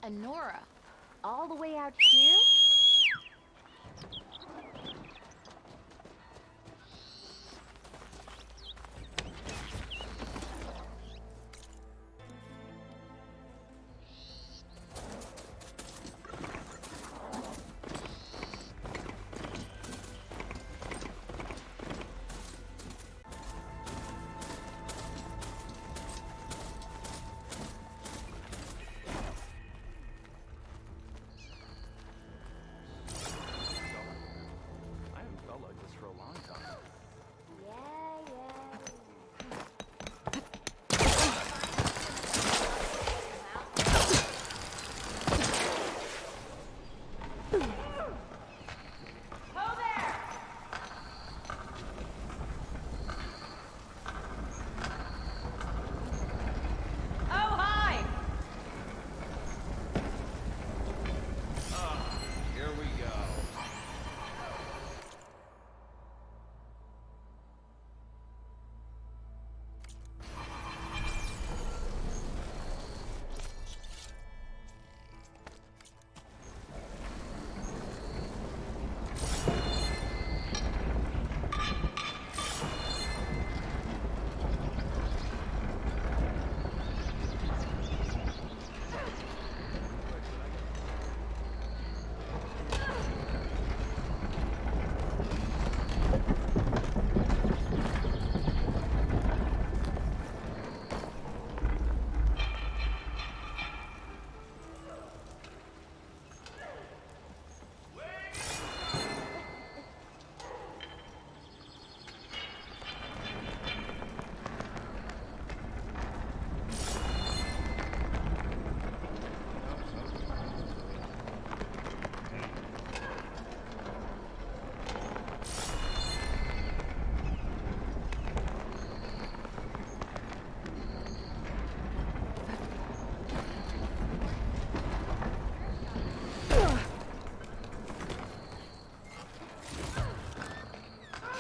and Nora. All the way out here?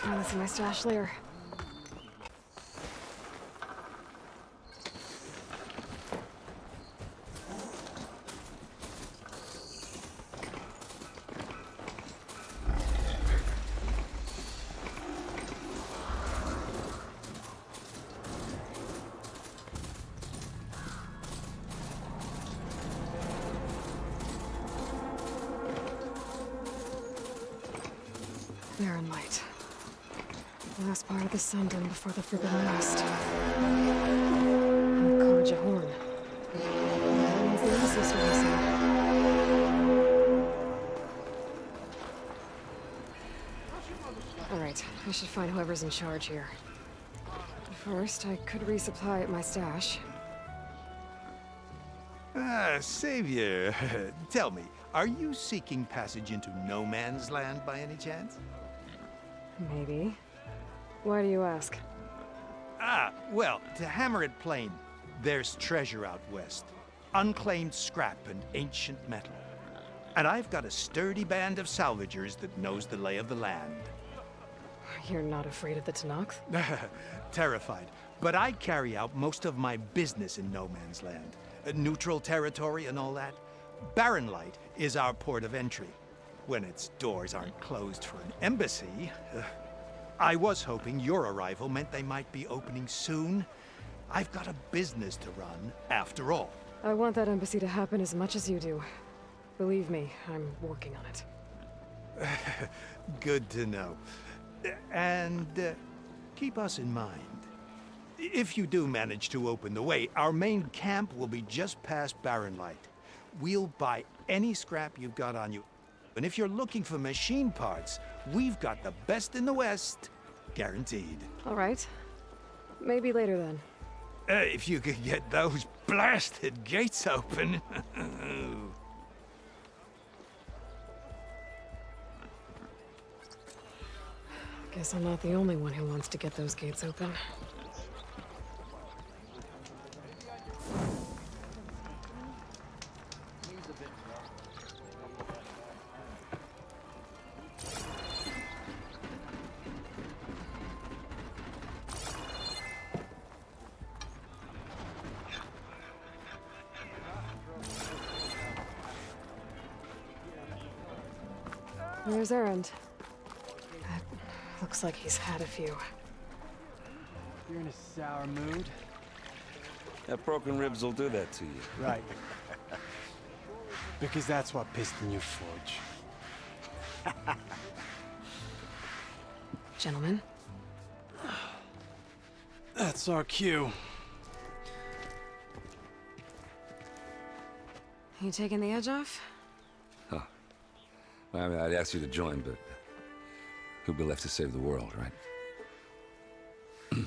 Oh, that's my stash layer. Barren light. Last part of the sun done before the Forbidden West. And Karja horn. That means the embassy starting soon. Alright, I should find whoever's in charge here. First, I could resupply at my stash. Savior, tell me, are you seeking passage into no man's land by any chance? Maybe. Why do you ask? Well, to hammer it plain, there's treasure out west. Unclaimed scrap and ancient metal. And I've got a sturdy band of salvagers that knows the lay of the land. You're not afraid of the Tenakth? Terrified. But I carry out most of my business in no man's land. Neutral territory and all that. Barren Light is our port of entry. When its doors aren't closed for an embassy. I was hoping your arrival meant they might be opening soon. I've got a business to run, after all. I want that embassy to happen as much as you do. Believe me, I'm working on it. Good to know. And keep us in mind. If you do manage to open the way, our main camp will be just past Barren Light. We'll buy any scrap you've got on you. And if you're looking for machine parts, we've got the best in the West. Guaranteed. All right. Maybe later then. If you could get those blasted gates open. Guess I'm not the only one who wants to get those gates open. Where's Erend? That looks like he's had a few. You're in a sour mood? That broken ribs will do that to you. Right. Because that's what piston you forge. Gentlemen? That's our cue. You taking the edge off? Huh. Well, I mean, I'd ask you to join, but who'd be left to save the world, right? All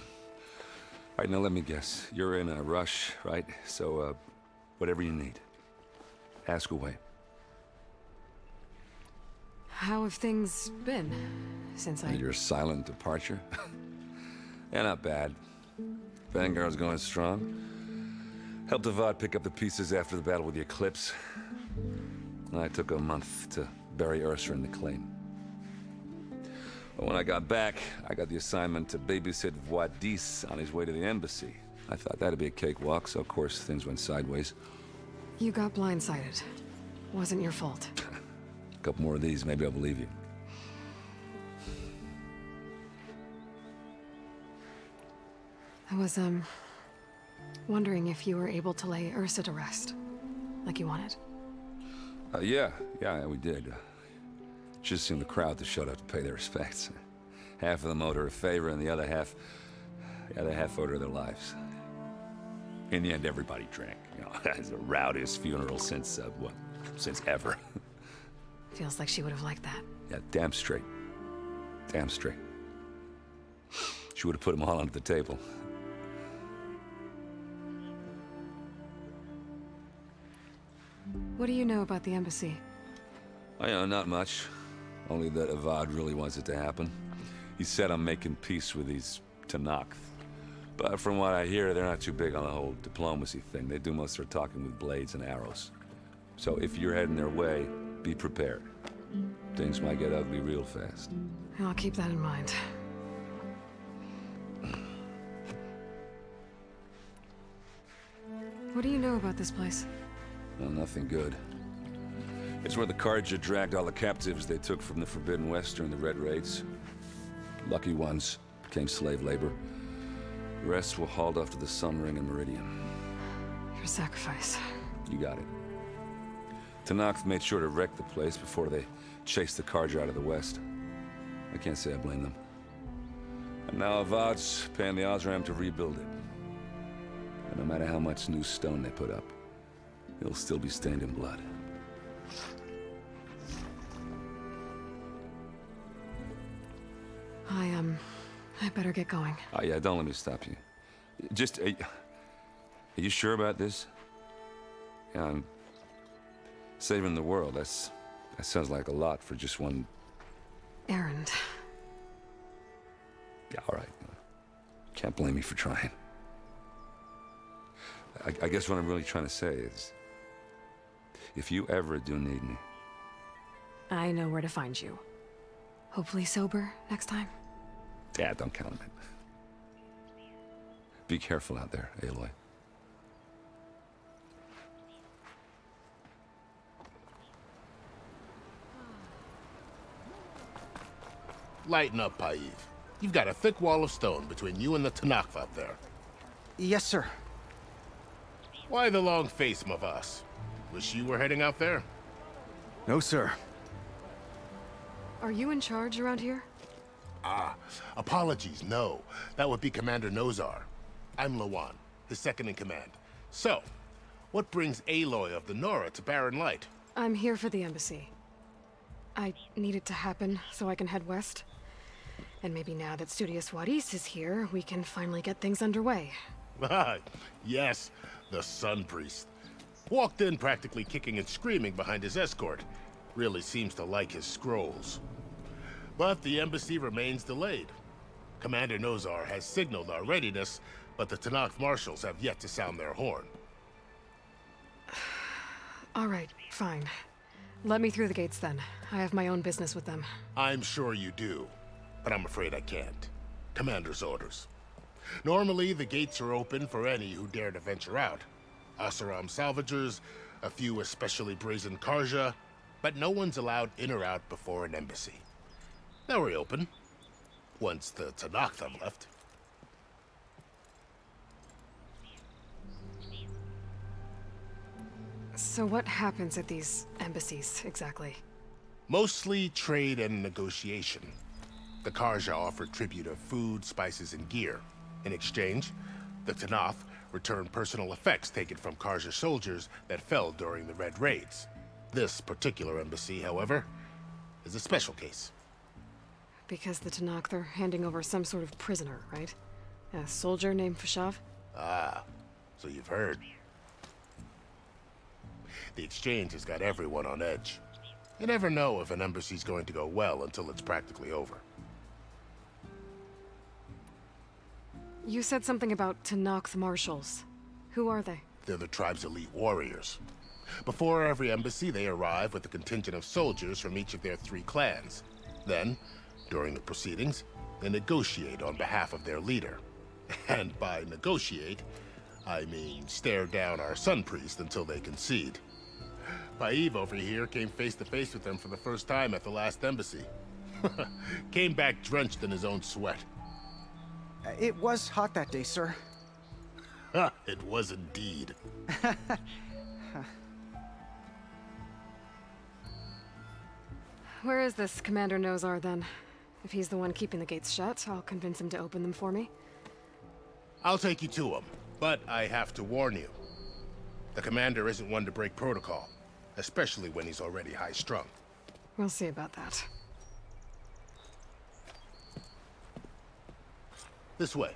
right, now let me guess. You're in a rush, right? So, whatever you need, ask away. How have things been since Your silent departure? Yeah, not bad. Vanguard's going strong. Helped Avad pick up the pieces after the battle with the Eclipse. I took a month to bury Ursa in the claim. But when I got back, I got the assignment to babysit Wadis on his way to the embassy. I thought that'd be a cakewalk, so of course things went sideways. You got blindsided. Wasn't your fault. A couple more of these, maybe I'll believe you. I was, wondering if you were able to lay Ursa to rest, like you wanted. Yeah, we did. Just seemed the crowd that showed up to pay their respects. Half of them owed her a favor, and the other half owed her their lives. In the end, everybody drank. You know, it's the rowdiest funeral since ever. Feels like she would have liked that. Yeah, damn straight. Damn straight. She would have put them all under the table. What do you know about the embassy? I know, not much. Only that Avad really wants it to happen. He said I'm making peace with these Tenakth. But from what I hear, they're not too big on the whole diplomacy thing. They do most of their talking with blades and arrows. So if you're heading their way, be prepared. Things might get ugly real fast. I'll keep that in mind. What do you know about this place? Well, nothing good. It's where the Carja dragged all the captives they took from the Forbidden West during the Red Raids. Lucky ones became slave labor. The rest were hauled off to the Sun Ring and Meridian. Your sacrifice. You got it. Tenakth made sure to wreck the place before they chased the Carja out of the West. I can't say I blame them. And now Avad's paying the Osram to rebuild it. And no matter how much new stone they put up, it'll still be stained in blood. I better get going. Oh, yeah, don't let me stop you. Just, are you sure about this? Yeah, I'm saving the world. That sounds like a lot for just one... Erend. Yeah, all right. Can't blame me for trying. I guess what I'm really trying to say is, if you ever do need me... I know where to find you. Hopefully sober next time. Yeah, don't count on it. Be careful out there, Aloy. Lighten up, Paiv. You've got a thick wall of stone between you and the Tenakth out there. Yes, sir. Why the long face, Mavas? Wish you were heading out there? No, sir. Are you in charge around here? Apologies, no. That would be Commander Nozar. I'm Lawan, his second-in-command. So, what brings Aloy of the Nora to Barren Light? I'm here for the embassy. I need it to happen so I can head west. And maybe now that Studious Wadis is here, we can finally get things underway. Yes, the Sun Priest. Walked in practically kicking and screaming behind his escort. Really seems to like his scrolls. But the embassy remains delayed. Commander Nozar has signaled our readiness, but the Tenakth marshals have yet to sound their horn. All right, fine. Let me through the gates then. I have my own business with them. I'm sure you do, but I'm afraid I can't. Commander's orders. Normally, the gates are open for any who dare to venture out. Oseram salvagers, a few especially brazen Carja, but no one's allowed in or out before an embassy. They'll reopen once the Tanakh left. So what happens at these embassies, exactly? Mostly trade and negotiation. The Karja offer tribute of food, spices, and gear. In exchange, the Tanakh return personal effects taken from Karja soldiers that fell during the Red Raids. This particular embassy, however, is a special case. Because the Tanakh are handing over some sort of prisoner, right? A soldier named Fashav? Ah, so you've heard. The exchange has got everyone on edge. You never know if an embassy's going to go well until it's practically over. You said something about Tanakh marshals. Who are they? They're the tribe's elite warriors. Before every embassy, they arrive with a contingent of soldiers from each of their 3 clans. Then, during the proceedings, they negotiate on behalf of their leader. And by negotiate, I mean stare down our sun priest until they concede. Paiv over here came face to face with them for the first time at the last embassy. Came back drenched in his own sweat. It was hot that day, sir. It was indeed. Where is this Commander Nozar, then? If he's the one keeping the gates shut, I'll convince him to open them for me. I'll take you to him, but I have to warn you. The commander isn't one to break protocol, especially when he's already high-strung. We'll see about that. This way.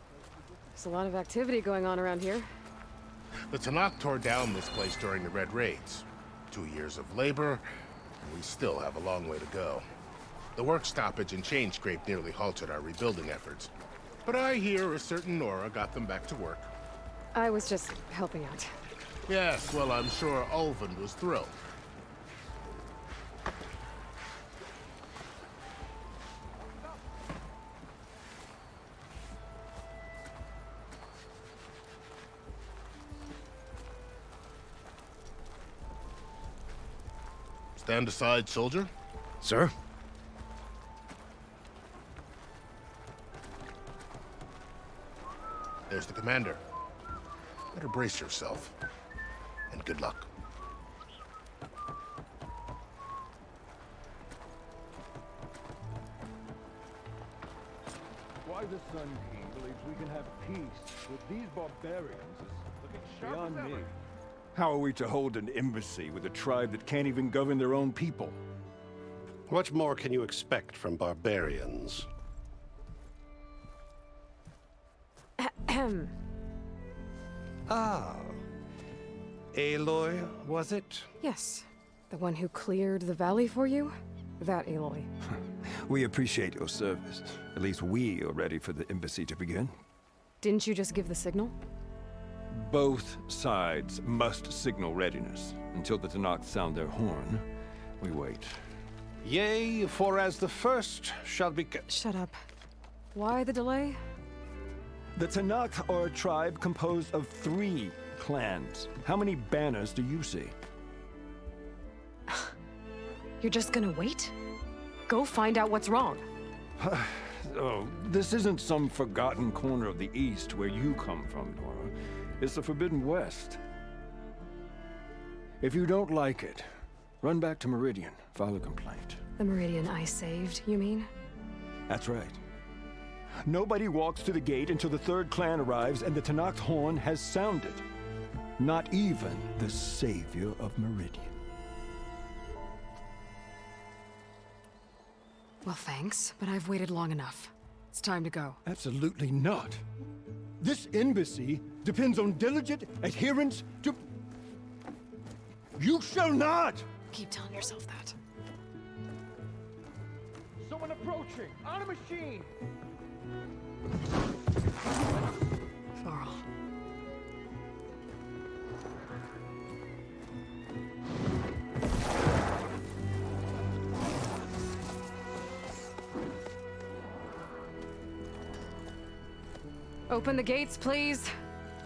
There's a lot of activity going on around here. The Tanakh tore down this place during the Red Raids. 2 years of labor, and we still have a long way to go. The work stoppage and chain scrape nearly halted our rebuilding efforts. But I hear a certain Nora got them back to work. I was just helping out. Yes, well, I'm sure Ulvin was thrilled. Stand aside, soldier. Sir? There's the commander. Better brace yourself. And good luck. Why the Sun King believes we can have peace with these barbarians is beyond me. How are we to hold an embassy with a tribe that can't even govern their own people? What more can you expect from barbarians? Ahem. Ah. Aloy, was it? Yes. The one who cleared the valley for you? That Aloy. We appreciate your service. At least we are ready for the embassy to begin. Didn't you just give the signal? Both sides must signal readiness. Until the Tanakh sound their horn, we wait. Yea, for as the first shall be... Shut up. Why the delay? The Tanakh are a tribe composed of 3 clans. How many banners do you see? You're just gonna wait? Go find out what's wrong. Oh, this isn't some forgotten corner of the East where you come from, Nora. It's the Forbidden West. If you don't like it, run back to Meridian, file a complaint. The Meridian I saved, you mean? That's right. Nobody walks to the gate until the 3rd clan arrives and the Tanakh horn has sounded. Not even the savior of Meridian. Well, thanks, but I've waited long enough. It's time to go. Absolutely not. This embassy depends on diligent adherence to... You shall not! Keep telling yourself that. Someone approaching! On a machine! Varl. Open the gates, please.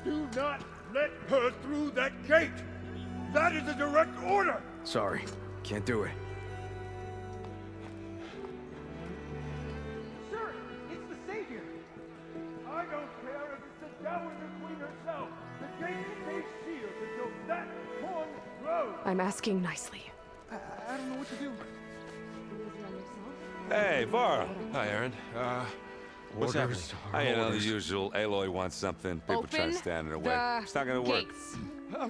Do not let her through that gate! That is a direct order! Sorry, can't do it. I'm asking nicely. I don't know what to do. Hey, Var. Hi, Aaron. What's Orders happening? You know, the usual. Aloy wants something. People try to Open stand in her way. the It's not gonna work. gates.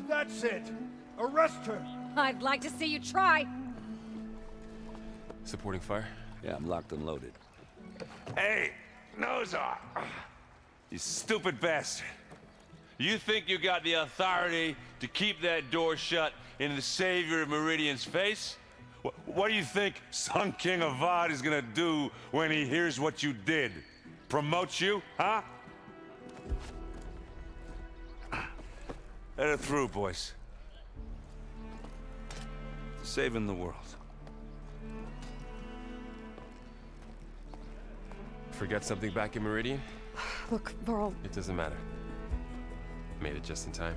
That's it. Arrest her. I'd like to see you try. Supporting fire? Yeah, I'm locked and loaded. Hey, Nozar! You stupid bastard. You think you got the authority to keep that door shut in the savior of Meridian's face? What do you think Sun King Avad is gonna do when he hears what you did? Promote you, huh? Let her through, boys. Saving the world. Forget something back in Meridian? Look, Varl, It doesn't matter. Made it just in time.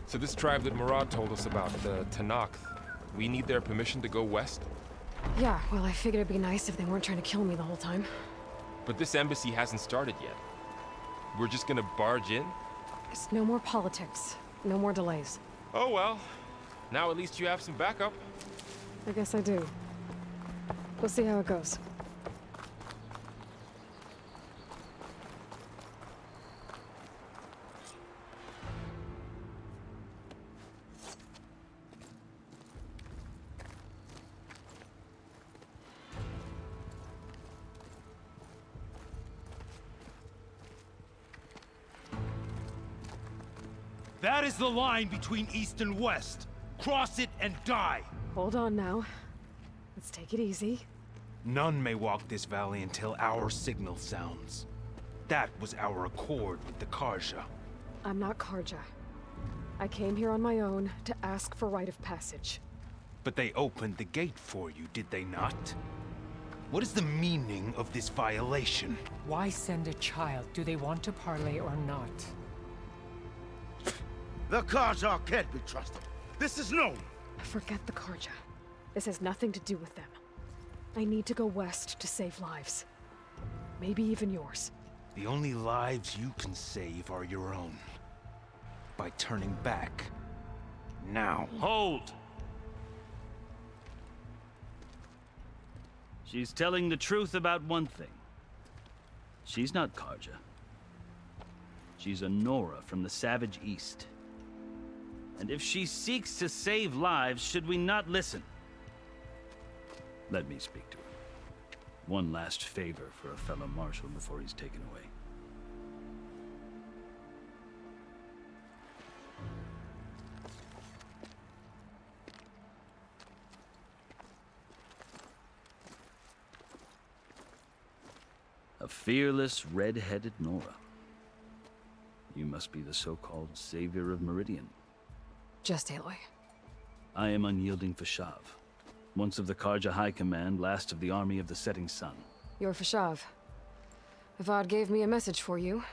So this tribe that Murad told us about, the Tanakh, we need their permission to go west? yeah, well, I figured it'd be nice if they weren't trying to kill me the whole time. But this embassy hasn't started yet. We're just gonna barge in? It's no more politics. No more delays. Oh well. Now at least you have some backup. I guess I do. We'll see how it goes. That is the line between East and West. Cross it and die. Hold on now. Let's take it easy. None may walk this valley until our signal sounds. That was our accord with the Karja. I'm not Karja. I came here on my own to ask for rite of passage. But they opened the gate for you, did they not? What is the meaning of this violation? Why send a child? Do they want to parley or not? The Karja can't be trusted. This is known. Forget the Karja. This has nothing to do with them. I need to go west to save lives. Maybe even yours. The only lives you can save are your own. By turning back. Now. Hold! She's telling the truth about one thing. She's not Karja. She's a Nora from the Savage East. And if she seeks to save lives, should we not listen? Let me speak to her. One last favor for a fellow marshal before he's taken away. A fearless, red-headed Nora. You must be the so-called savior of Meridian. Just Aloy. I am unyielding Fashav, once of the Karja High Command, last of the army of the setting sun. You're Fashav. Avad gave me a message for you.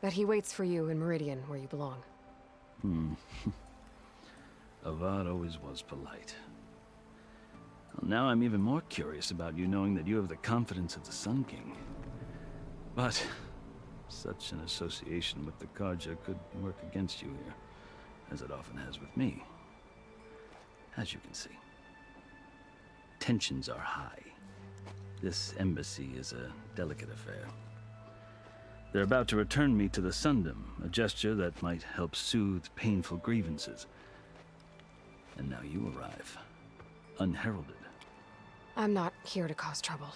That he waits for you in Meridian, where you belong. Avad always was polite. Well, now I'm even more curious about you knowing that you have the confidence of the Sun King. But such an association with the Karja could work against you here, as it often has with me. As you can see, tensions are high. This embassy is a delicate affair. They're about to return me to the Sundom, a gesture that might help soothe painful grievances. And now you arrive, unheralded. I'm not here to cause trouble.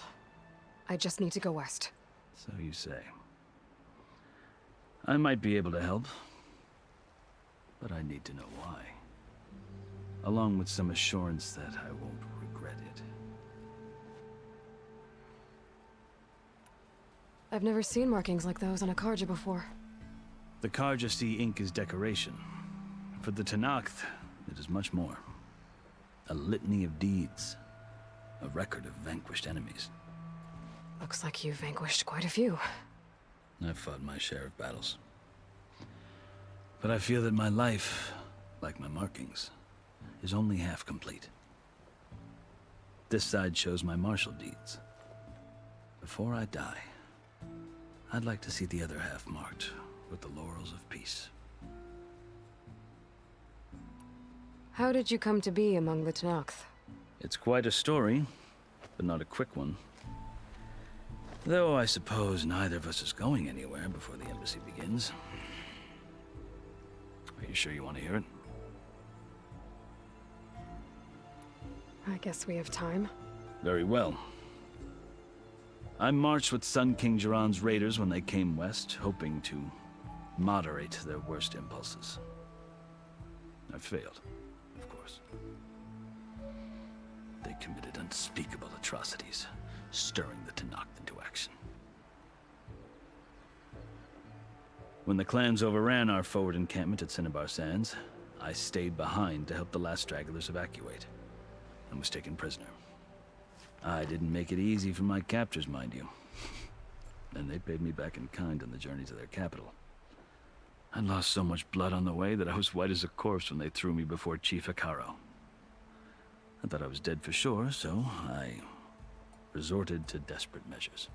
I just need to go west. So you say. I might be able to help, but I need to know why. Along with some assurance that I won't regret it. I've never seen markings like those on a Karja before. The Karja see ink as decoration. For the Tanakh, it is much more. A litany of deeds. A record of vanquished enemies. Looks like you've vanquished quite a few. I've fought my share of battles. But I feel that my life, like my markings, is only half complete. This side shows my martial deeds, Before I die, I'd like to see the other half marked with the laurels of peace. How did you come to be among the Tenakth? It's quite a story, but not a quick one. Though I suppose neither of us is going anywhere before the embassy begins. Are you sure you want to hear it? I guess we have time. Very well. I marched with Sun King Jiran's raiders when they came west, hoping to moderate their worst impulses. I failed, of course. They committed unspeakable atrocities, stirring the Tenakth into action. When the clans overran our forward encampment at Cinnabar Sands, I stayed behind to help the last stragglers evacuate, and was taken prisoner. I didn't make it easy for my captors, mind you. And they paid me back in kind on the journey to their capital. I lost so much blood on the way that I was white as a corpse when they threw me before Chief Hekaro. I thought I was dead for sure, so I resorted to desperate measures.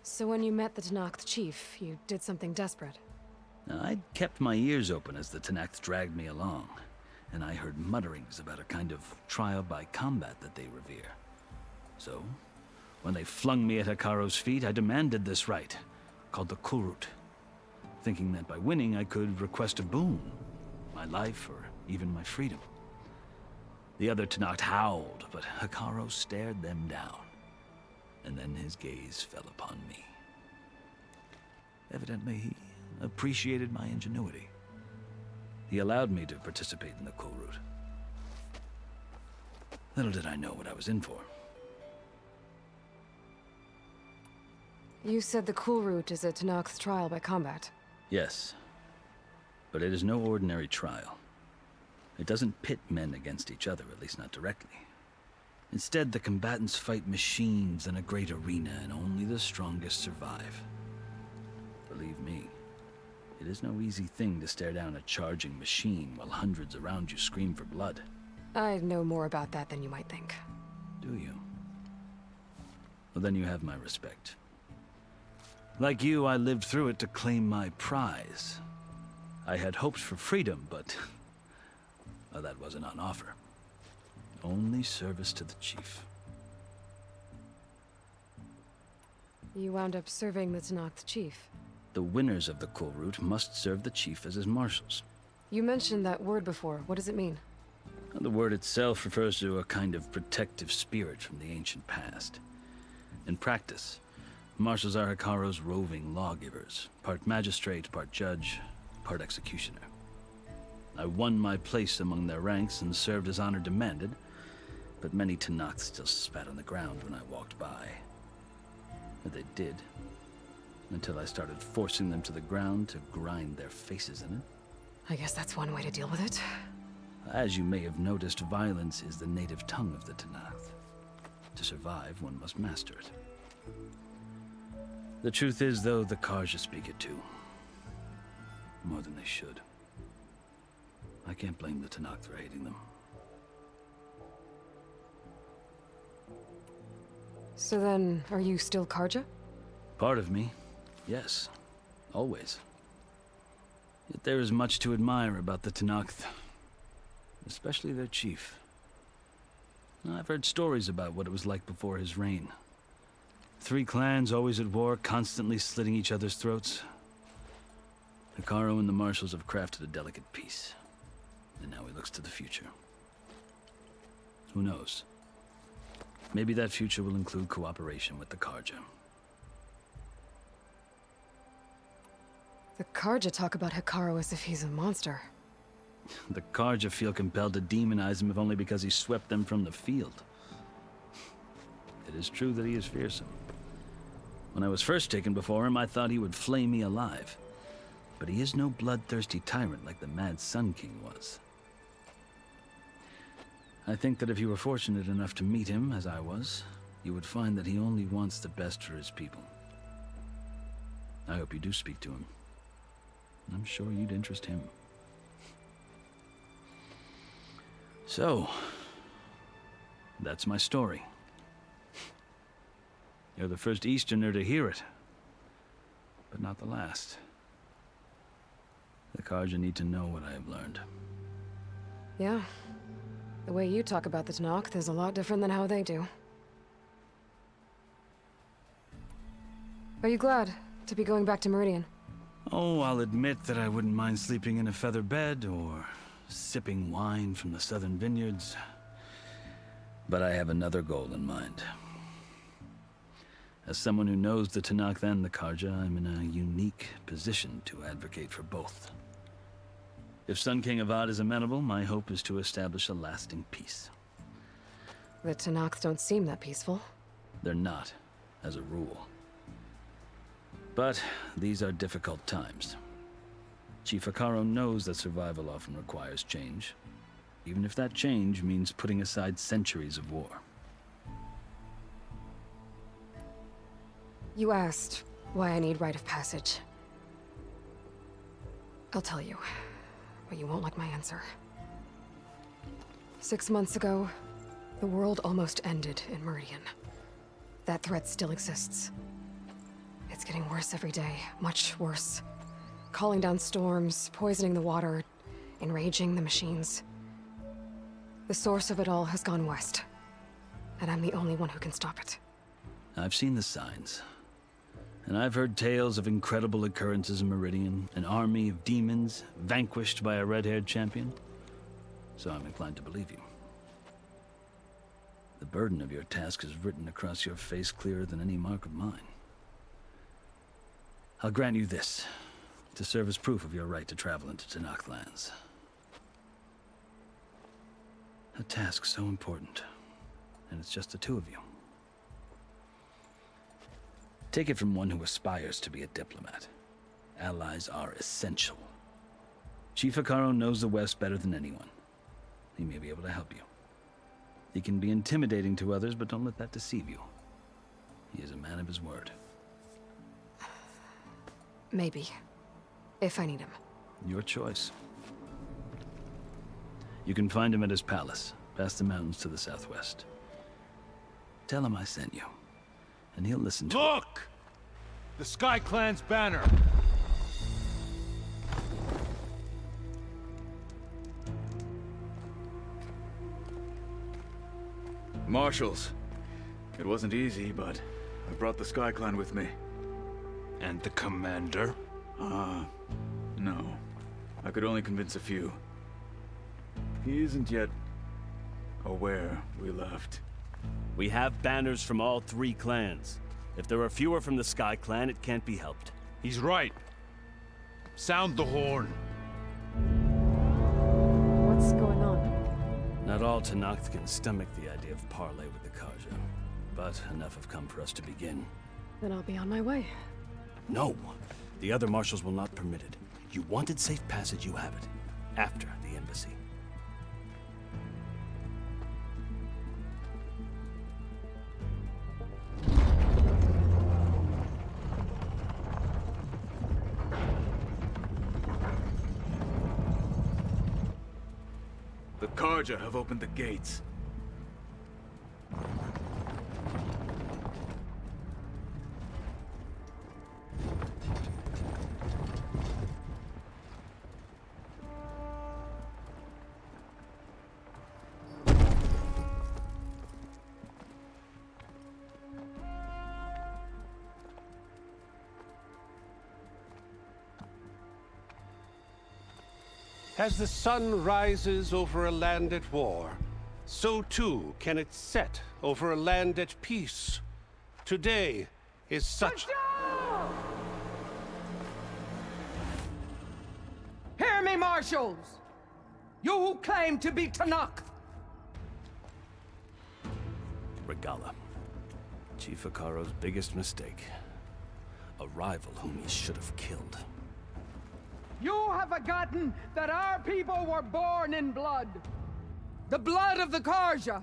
So when you met the Tenakth chief, you did something desperate? I'd kept my ears open as the Tenakth dragged me along, and I heard mutterings about a kind of trial by combat that they revere. So, when they flung me at Hekaro's feet, I demanded this right, called the Kulrut, thinking that by winning I could request a boon, my life or even my freedom. The other Tenakth howled, but Hekaro stared them down, and then his gaze fell upon me. Evidently, he appreciated my ingenuity. He allowed me to participate in the Kulrut. Little did I know what I was in for. You said the Kulrut is a Tenakth trial by combat. Yes, but it is no ordinary trial. It doesn't pit men against each other, at least not directly. Instead, the combatants fight machines in a great arena, and only the strongest survive. Believe me, it is no easy thing to stare down a charging machine while hundreds around you scream for blood. I know more about that than you might think. Do you? Well, then you have my respect. Like you, I lived through it to claim my prize. I had hoped for freedom, but well, that wasn't on offer. Only service to the chief. You wound up serving the Tenakth chief. The winners of the Kulrut must serve the chief as his marshals. You mentioned that word before. What does it mean? The word itself refers to a kind of protective spirit from the ancient past. In practice, marshals are Hekaro's roving lawgivers, part magistrate, part judge, part executioner. I won my place among their ranks and served as honor demanded, but many Tenakth still spat on the ground when I walked by. But they did, until I started forcing them to the ground to grind their faces in it. I guess that's one way to deal with it. As you may have noticed, violence is the native tongue of the Tenakth. To survive, one must master it. The truth is, though, the Karja speak it too. More than they should. I can't blame the Tenakth for hating them. So then, are you still Karja? Part of me, yes. Always. Yet there is much to admire about the Tenakth. Especially their chief. I've heard stories about what it was like before his reign. 3 clans always at war, constantly slitting each other's throats. Hekaro and the marshals have crafted a delicate peace. And now he looks to the future. Who knows? Maybe that future will include cooperation with the Karja. The Karja talk about Hekaro as if he's a monster. The Karja feel compelled to demonize him if only because he swept them from the field. It is true that he is fearsome. When I was first taken before him, I thought he would flay me alive. But he is no bloodthirsty tyrant like the Mad Sun King was. I think that if you were fortunate enough to meet him, as I was, you would find that he only wants the best for his people. I hope you do speak to him. I'm sure you'd interest him. So, that's my story. You're the first Easterner to hear it, but not the last. The Carja need to know what I have learned. Yeah. The way you talk about the Tenakth is a lot different than how they do. Are you glad to be going back to Meridian? Oh, I'll admit that I wouldn't mind sleeping in a feather bed or sipping wine from the southern vineyards. But I have another goal in mind. As someone who knows the Tenakth and the Carja, I'm in a unique position to advocate for both. If Sun King Avad is amenable, my hope is to establish a lasting peace. The Tenakth don't seem that peaceful. They're not, as a rule. But these are difficult times. Chief Hekarro knows that survival often requires change, even if that change means putting aside centuries of war. You asked why I need rite of passage. I'll tell you, but you won't like my answer. 6 months ago, the world almost ended in Meridian. That threat still exists. It's getting worse every day, much worse. Calling down storms, poisoning the water, enraging the machines. The source of it all has gone west, and I'm the only one who can stop it. I've seen the signs. And I've heard tales of incredible occurrences in Meridian, an army of demons vanquished by a red-haired champion. So I'm inclined to believe you. The burden of your task is written across your face clearer than any mark of mine. I'll grant you this, to serve as proof of your right to travel into Tenakth lands. A task so important, and it's just the two of you. Take it from one who aspires to be a diplomat. Allies are essential. Chief Hekarro knows the West better than anyone. He may be able to help you. He can be intimidating to others, but don't let that deceive you. He is a man of his word. Maybe. If I need him. Your choice. You can find him at his palace, past the mountains to the southwest. Tell him I sent you, and he'll listen to it. Look! The Sky Clan's banner! Marshals. It wasn't easy, but I brought the Sky Clan with me. And the commander? No. I could only convince a few. He isn't yet aware we left. We have banners from all 3 clans. If there are fewer from the Sky Clan, it can't be helped. He's right. Sound the horn. What's going on? Not all Tenakth can stomach the idea of parley with the Carja, but enough have come for us to begin. Then I'll be on my way. No! The other marshals will not permit it. You wanted safe passage, you have it. After the embassy. The Carja have opened the gates. As the sun rises over a land at war, so too can it set over a land at peace. Today is such... Hear me, marshals! You who claim to be Tenakth! Regala. Chief Hekarro's biggest mistake. A rival whom he should have killed. You have forgotten that our people were born in blood. The blood of the Carja.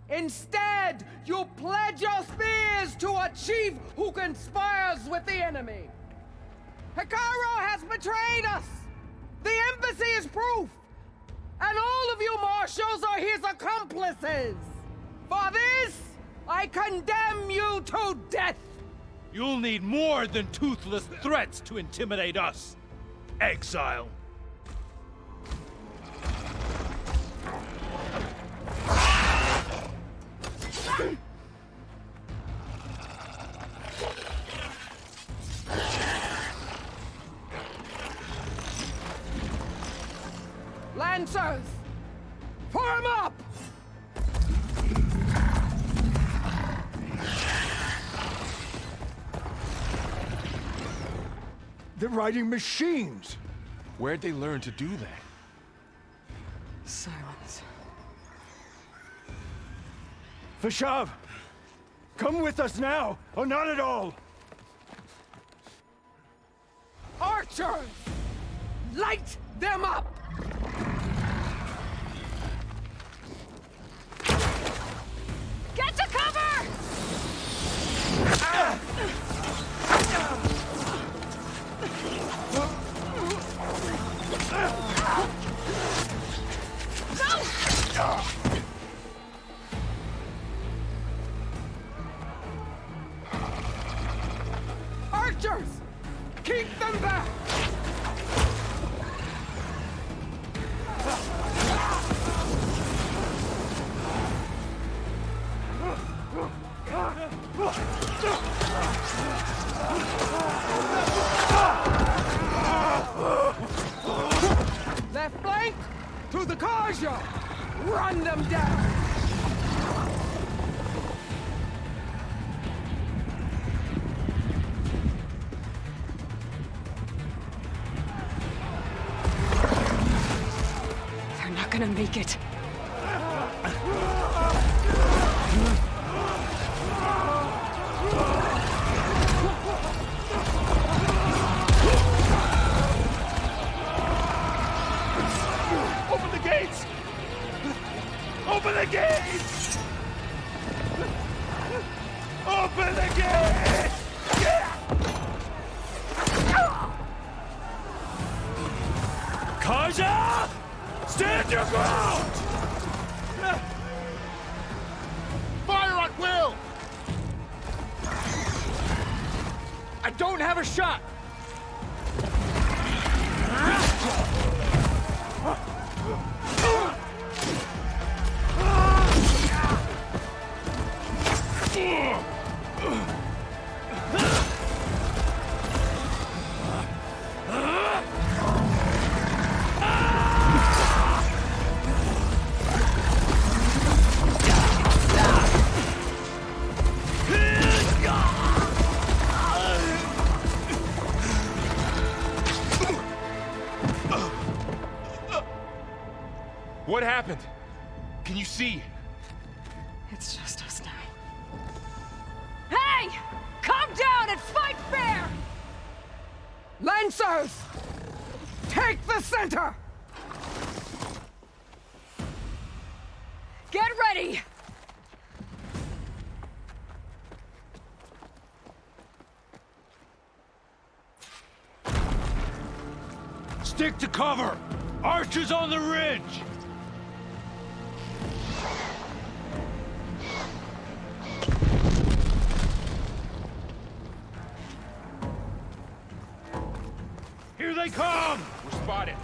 Instead, you pledge your spears to a chief who conspires with the enemy. Hekarro has betrayed us. The embassy is proof. And all of you marshals are his accomplices. For this, I I condemn you to death! You'll need more than toothless threats to intimidate us, exile. Lancers! Form up! They're riding machines! Where'd they learn to do that? Silence. Vashav! Come with us now, or not at all! Archers! Light them up! Get to cover! Archers! Keep them back! Left flank! To the Karja! Run them down! They're not gonna make it. Open the gates! Open the gates! Open the gates! Karja! Stand your ground! Fire at will! I don't have a shot! What happened? Can you see? It's just us now. Hey! Calm down and fight fair! Lancers! Take the center! Get ready! Stick to cover! Archers on the ridge! Here they come! We're spotted.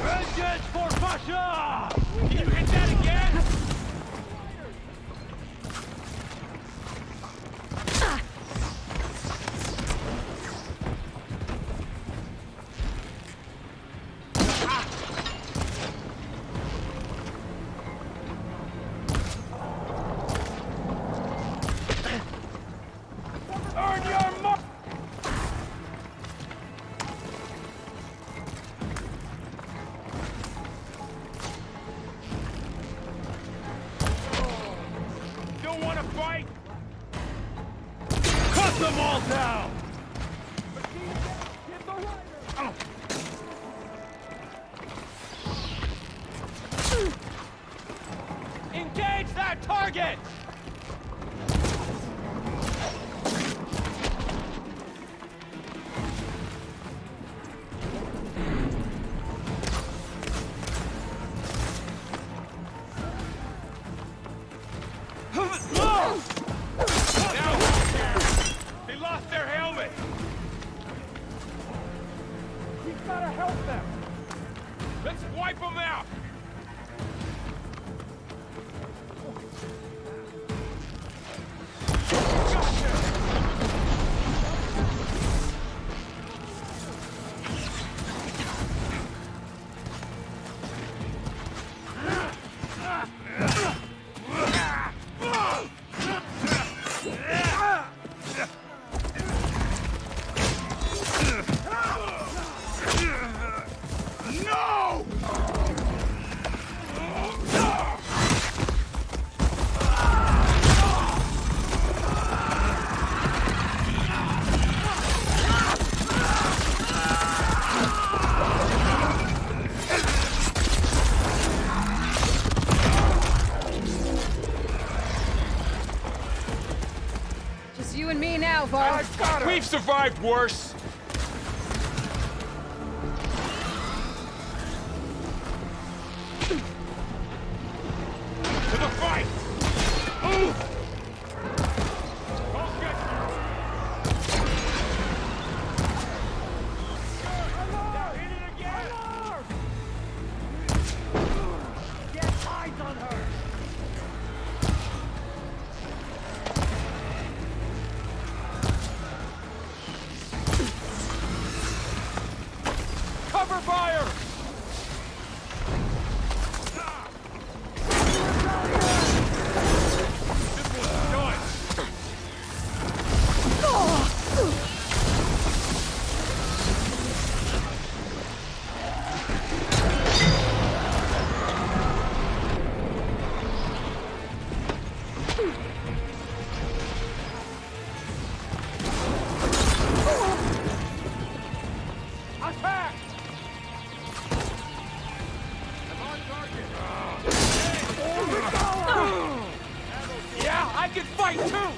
Vengeance for Pasha! Can you hit that again? Earn your mark! Don't want to fight? Cut them all down! Engage that target! Let's wipe them out! Just you and me now, Varl. We've survived worse! To the fight! Move! Don't get Now hit it again! Get eyes on her! Cover fire! This one's done! Attack! I'm on target. Yeah, I can fight too!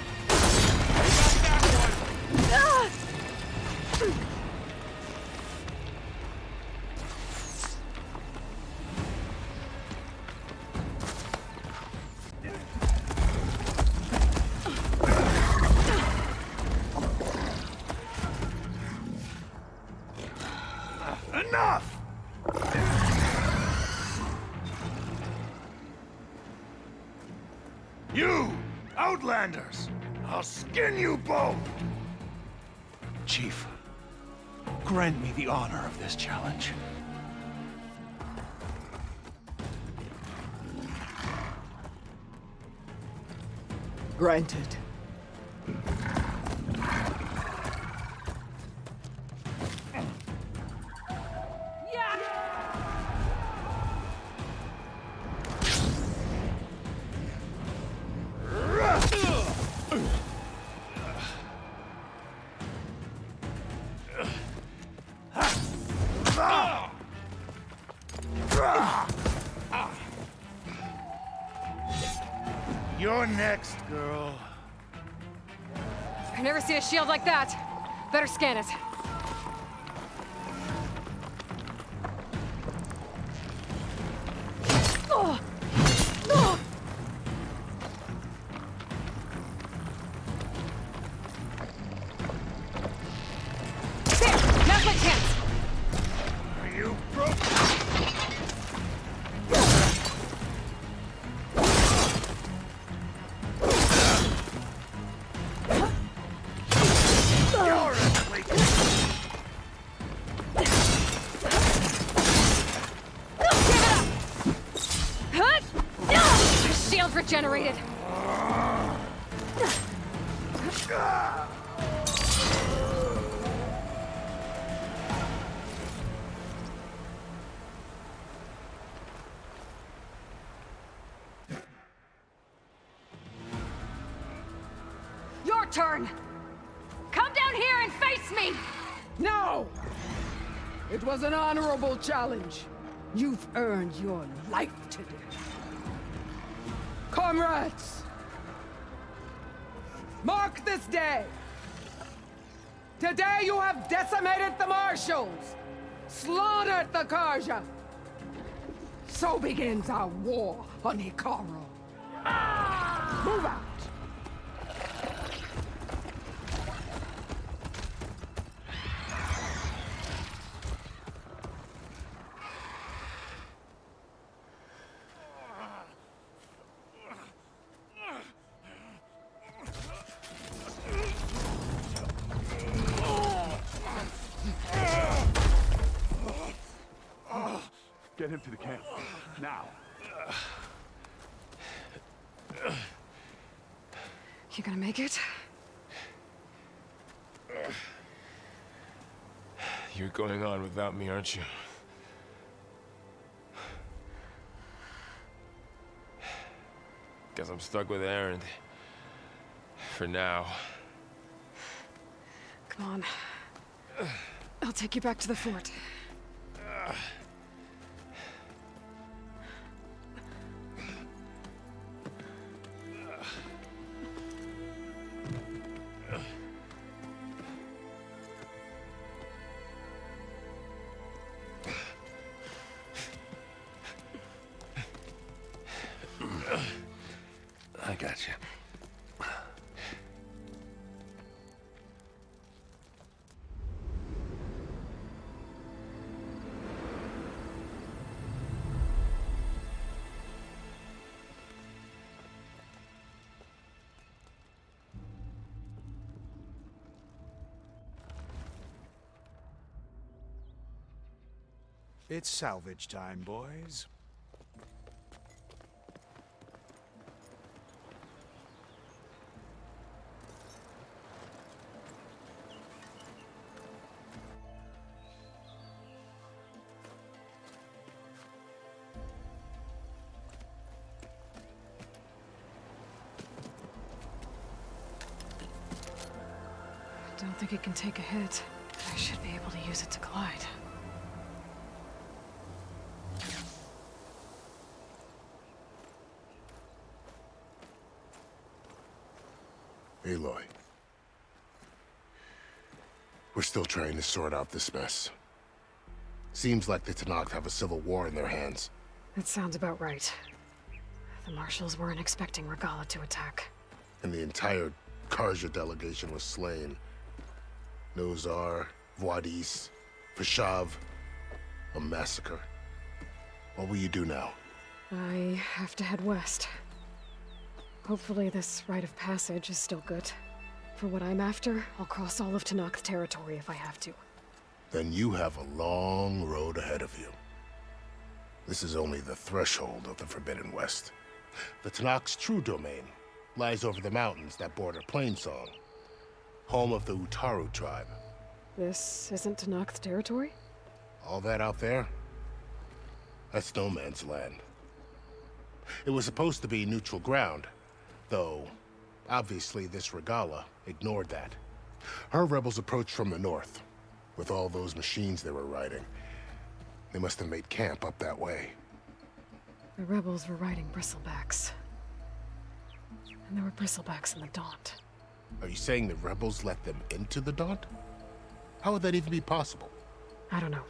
Got that one! Enough! You, Outlanders! I'll skin you both! Chief, grant me the honor of this challenge. Granted. You're next, girl. I've never seen a shield like that. Better scan it. Oh. Oh. There! Now's my chance! Are you broke? You're asleep. Shield regenerated. Your turn. Come down here and face me. No! It was an honorable challenge. You've earned your life today. Comrades! Mark this day! Today you have decimated the Marshals! Slaughtered the Karja! So begins our war on Hikaru. Move out! Get him to the camp. Now. You gonna make it? You're going on without me, aren't you? Guess I'm stuck with Aaron. For now. Come on. I'll take you back to the fort. I got you. It's salvage time, boys. Don't think it can take a hit. I should be able to use it to glide. Aloy. We're still trying to sort out this mess. Seems like the Tenakth have a civil war in their hands. That sounds about right. The marshals weren't expecting Regalla to attack. And the entire Carja delegation was slain. Nozar, Voidis, Vashav. A massacre. What will you do now? I have to head west. Hopefully this rite of passage is still good. For what I'm after, I'll cross all of Tenakth territory if I have to. Then you have a long road ahead of you. This is only the threshold of the Forbidden West. The Tenakth's true domain lies over the mountains that border Plainsong, home of the Utaru tribe. This isn't Tenakth territory? All that out there? That's no man's land. It was supposed to be neutral ground, though obviously this Regalla ignored that. Her rebels approached from the north, with all those machines they were riding. They must have made camp up that way. The rebels were riding bristlebacks. And there were bristlebacks in the Daunt. Are you saying the rebels let them into the Daunt? How would that even be possible? I don't know.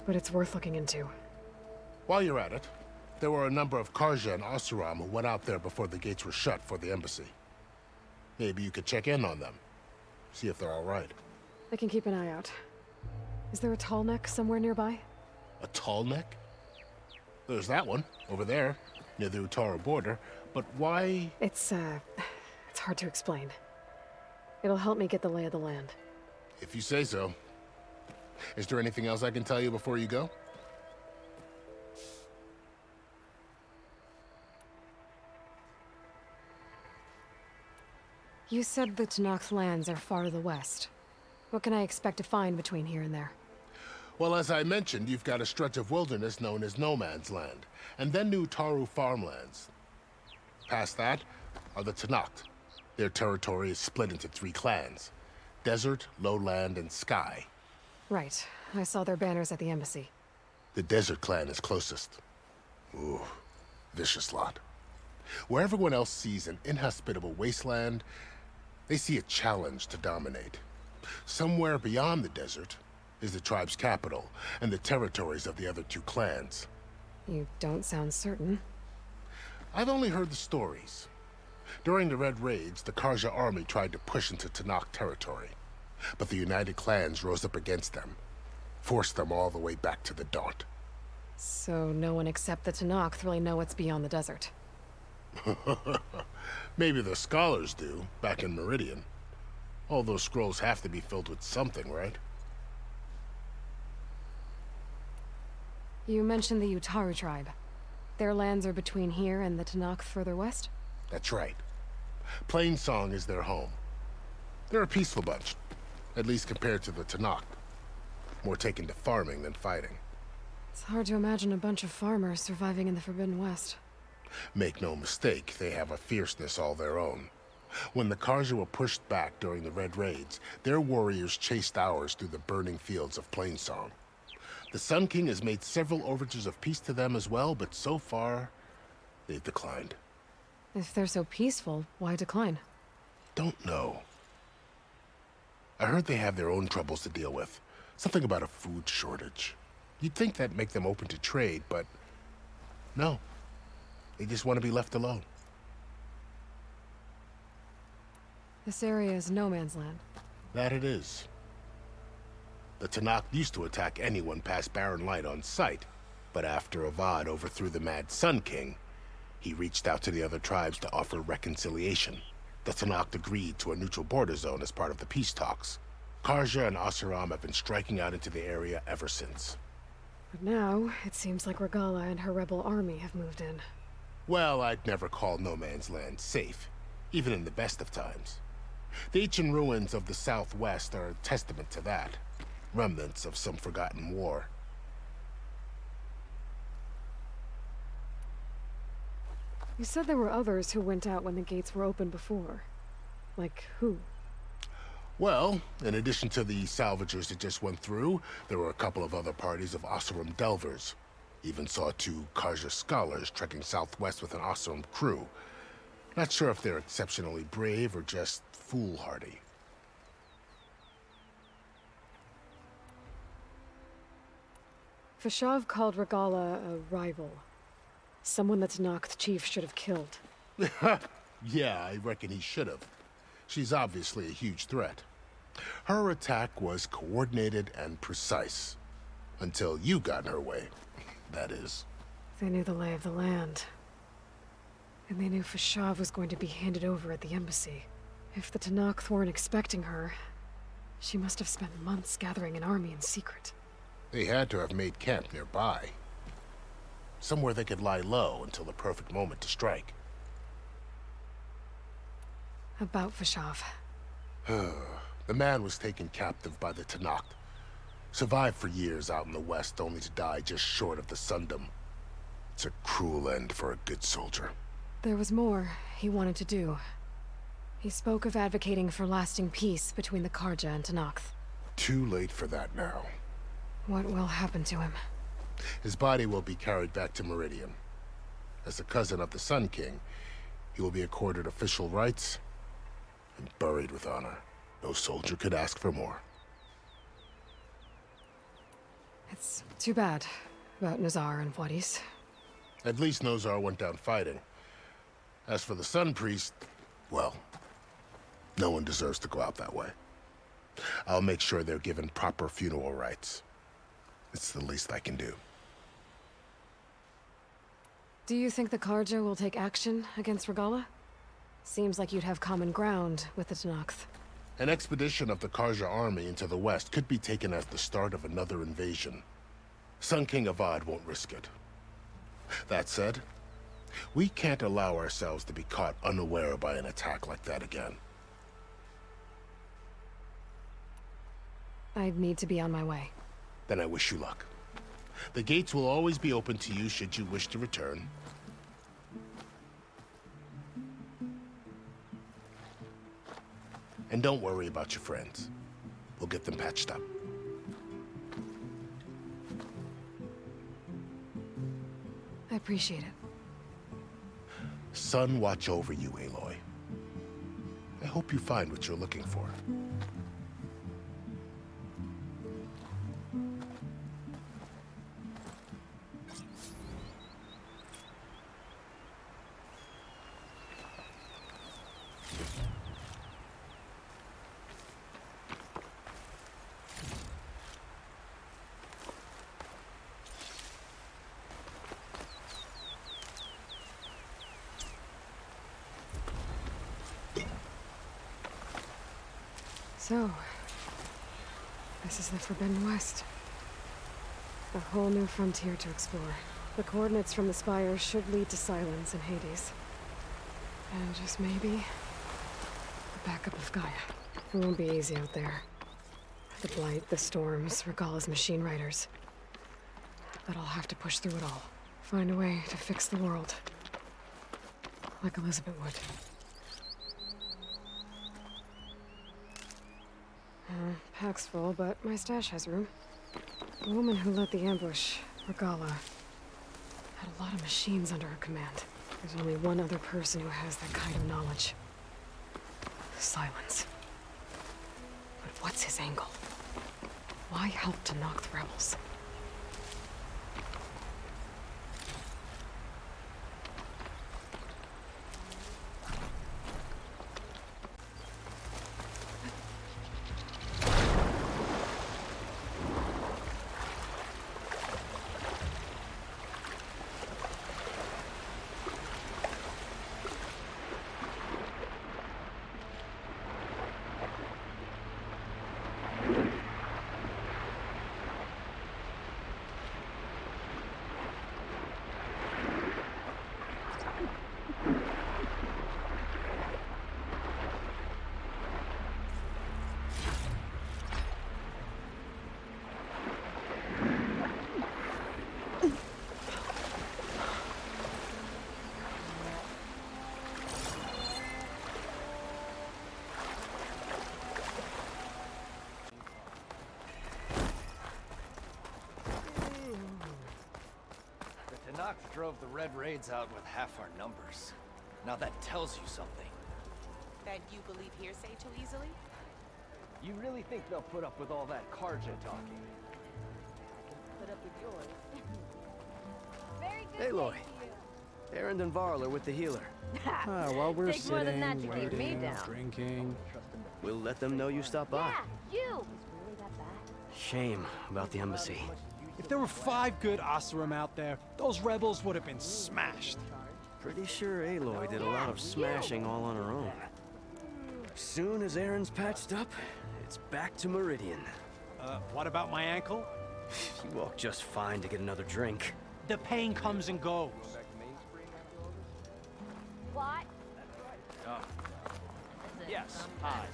But it's worth looking into. While you're at it, there were a number of Carja and Oseram who went out there before the gates were shut for the embassy. Maybe you could check in on them. See if they're all right. I can keep an eye out. Is there a tall neck somewhere nearby? A tall neck? There's that one, over there, near the Utaru border. But why? It's hard to explain. It'll help me get the lay of the land. If you say so. Is there anything else I can tell you before you go? You said the Tenakth lands are far to the west. What can I expect to find between here and there? Well, as I mentioned, you've got a stretch of wilderness known as No Man's Land, and then the Utaru farmlands. Past that are the Tenakth. Their territory is split into 3 clans: Desert, Lowland, and Sky. Right. I saw their banners at the embassy. The Desert clan is closest. Ooh, vicious lot. Where everyone else sees an inhospitable wasteland, they see a challenge to dominate. Somewhere beyond the desert is the tribe's capital and the territories of the other 2 clans. You don't sound certain. I've only heard the stories. During the Red Raids, the Carja army tried to push into Tenakth territory, but the United Clans rose up against them, forced them all the way back to the Daunt. So no one except the Tenakth really know what's beyond the desert. Maybe the scholars do, back in Meridian. All those scrolls have to be filled with something, right? You mentioned the Utaru tribe. Their lands are between here and the Tenakth further west? That's right. Plainsong is their home. They're a peaceful bunch, at least compared to the Tenakth. More taken to farming than fighting. It's hard to imagine a bunch of farmers surviving in the Forbidden West. Make no mistake, they have a fierceness all their own. When the Karja were pushed back during the Red Raids, their warriors chased ours through the burning fields of Plainsong. The Sun King has made several overtures of peace to them as well, but so far, they've declined. If they're so peaceful, why decline? Don't know. I heard they have their own troubles to deal with. Something about a food shortage. You'd think that'd make them open to trade, but no. They just want to be left alone. This area is no man's land. That it is. The Tenakth used to attack anyone past Barren Light on sight, but after Avad overthrew the Mad Sun King, he reached out to the other tribes to offer reconciliation. The Tenakth agreed to a neutral border zone as part of the peace talks. Karja and Oseram have been striking out into the area ever since. But now, it seems like Regalla and her rebel army have moved in. Well, I'd never call no man's land safe, even in the best of times. The ancient ruins of the southwest are a testament to that. Remnants of some forgotten war. You said there were others who went out when the gates were open before. Like who? Well, in addition to the salvagers that just went through, there were a couple of other parties of Oseram delvers. Even saw 2 Karja scholars trekking southwest with an Oseram crew. Not sure if they're exceptionally brave or just foolhardy. Fashav called Regalla a rival. Someone that Tenakth chief should have killed. Yeah, I reckon he should have. She's obviously a huge threat. Her attack was coordinated and precise. Until you got in her way, that is. They knew the lay of the land. And they knew Fashav was going to be handed over at the embassy. If the Tenakth weren't expecting her, she must have spent months gathering an army in secret. They had to have made camp nearby. Somewhere they could lie low until the perfect moment to strike. About Fashav. The man was taken captive by the Tenakth. Survived for years out in the west, only to die just short of the Sundom. It's a cruel end for a good soldier. There was more he wanted to do. He spoke of advocating for lasting peace between the Karja and Tenakth. Too late for that now. What will happen to him? His body will be carried back to Meridian. As a cousin of the Sun King, he will be accorded official rights and buried with honor. No soldier could ask for more. It's too bad about Nazar and Wadis. At least Nozar went down fighting. As for the Sun Priest, well, no one deserves to go out that way. I'll make sure they're given proper funeral rites. It's the least I can do. Do you think the Karja will take action against Regalla? Seems like you'd have common ground with the Tenakth. An expedition of the Karja army into the west could be taken as the start of another invasion. Sun King Avad won't risk it. That said, we can't allow ourselves to be caught unaware by an attack like that again. I'd need to be on my way. Then I wish you luck. The gates will always be open to you should you wish to return. And don't worry about your friends. We'll get them patched up. I appreciate it. Sun watch over you, Aloy. I hope you find what you're looking for. So, this is the Forbidden West. A whole new frontier to explore. The coordinates from the spire should lead to Silence and Hades. And just maybe, the backup of Gaia. It won't be easy out there. The Blight, the Storms, Regalla's machine riders. But I'll have to push through it all. Find a way to fix the world. Like Elizabeth would. Pack's full, but my stash has room. The woman who led the ambush, Regalla, had a lot of machines under her command. There's only one other person who has that kind of knowledge. Silence. But what's his angle? Why help to knock the rebels? Noct drove the Red Raids out with half our numbers. Now that tells you something. That you believe hearsay too easily? You really think they'll put up with all that Karja talking? Put up with yours. Very good. Aloy. Aaron and Varl are with the healer. While we're Takes more than that to sitting, keep me waiting, down. drinking. We'll let them know you stopped by. Yeah, you! It's really that bad? Shame about the embassy. If there were 5 good Oseram out there, those rebels would have been smashed. Pretty sure Aloy did a lot of smashing all on her own. Soon as Aaron's patched up, it's back to Meridian. What about my ankle? You walk just fine to get another drink. The pain comes and goes. What? Yes, hi.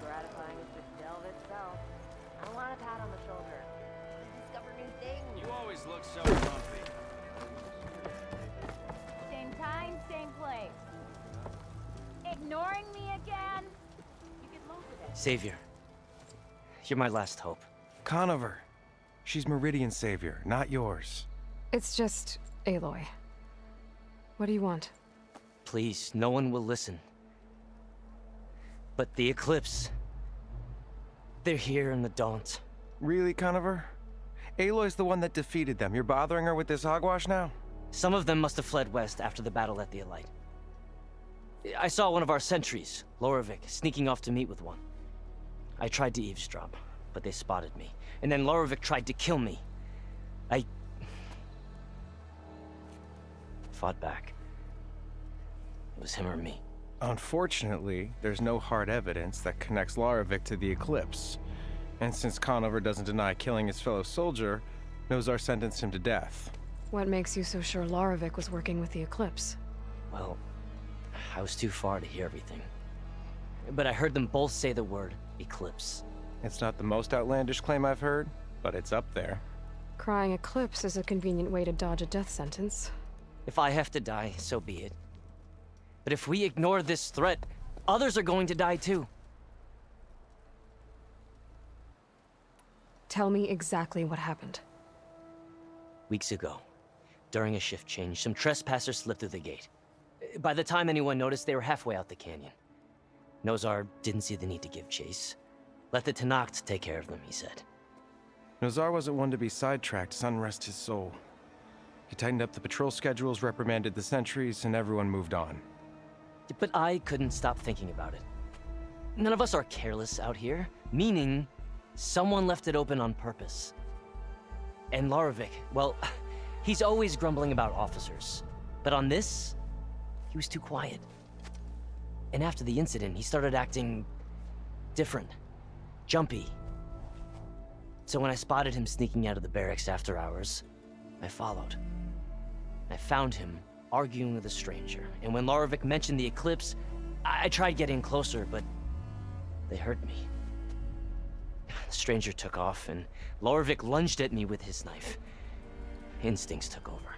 Gratifying as the delve itself. I want a pat on the shoulder. Discover new things. You always look so comfy. Same time, same place. Ignoring me again? You get most of it. Savior, you're my last hope. Conover. She's Meridian's savior, not yours. It's just Aloy. What do you want? Please, no one will listen. But the Eclipse... they're here in the Daunt. Really, Conover? Aloy's the one that defeated them. You're bothering her with this hogwash now? Some of them must have fled west after the battle at the Elite. I saw one of our sentries, Lorovic, sneaking off to meet with one. I tried to eavesdrop, but they spotted me. And then Lorovic tried to kill me. I... fought back. It was him or me. Unfortunately, there's no hard evidence that connects Lorovic to the Eclipse. And since Conover doesn't deny killing his fellow soldier, Nozar sentenced him to death. What makes you so sure Lorovic was working with the Eclipse? Well, I was too far to hear everything. But I heard them both say the word Eclipse. It's not the most outlandish claim I've heard, but it's up there. Crying Eclipse is a convenient way to dodge a death sentence. If I have to die, so be it. But if we ignore this threat, others are going to die too. Tell me exactly what happened. Weeks ago, during a shift change, some trespassers slipped through the gate. By the time anyone noticed, they were halfway out the canyon. Nozar didn't see the need to give chase. Let the Tenakth take care of them, he said. Nozar wasn't one to be sidetracked, sun rest his soul. He tightened up the patrol schedules, reprimanded the sentries, and everyone moved on. But I couldn't stop thinking about it. None of us are careless out here, meaning someone left it open on purpose. And Lorovic, well, he's always grumbling about officers. But on this, he he was too quiet. And after the incident, he started acting different, jumpy. So when I spotted him sneaking out of the barracks after hours, I followed. I found him arguing with a stranger, and when Larovic mentioned the eclipse, I tried getting closer, but they hurt me. The stranger took off, and Larovic lunged at me with his knife. Instincts took over.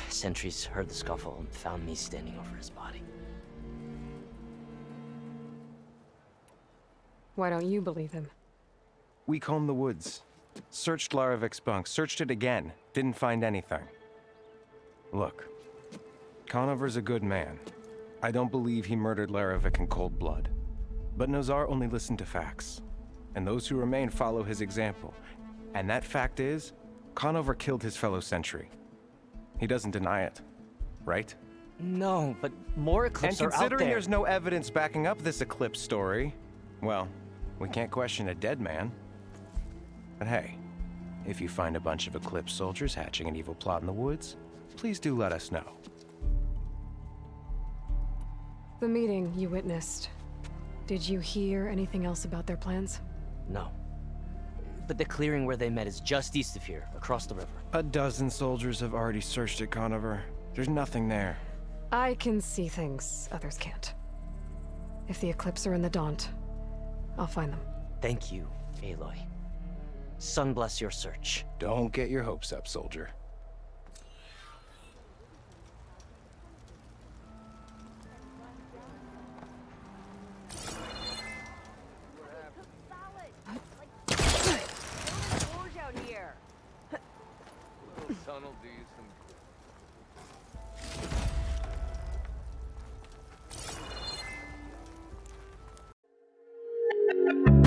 Sentries heard the scuffle and found me standing over his body. Why don't you believe him? We combed the woods. Searched Larovic's bunk, searched it again. Didn't find anything. Look, Conover's a good man. I don't believe he murdered Larovic in cold blood. But Nozar only listened to facts. And those who remain follow his example. And that fact is, Conover killed his fellow sentry. He doesn't deny it, right? No, but more Eclipse are out there. And considering there's no evidence backing up this Eclipse story, well, we can't question a dead man. But hey, if you find a bunch of Eclipse soldiers hatching an evil plot in the woods, please do let us know. The meeting you witnessed. Did you hear anything else about their plans? No. But the clearing where they met is just east of here, across the river. A dozen soldiers have already searched it, Conover. There's nothing there. I can see things others can't. If the Eclipse are in the Daunt, I'll find them. Thank you, Aloy. Sun bless your search. Don't get your hopes up, soldier. Tunnel do you some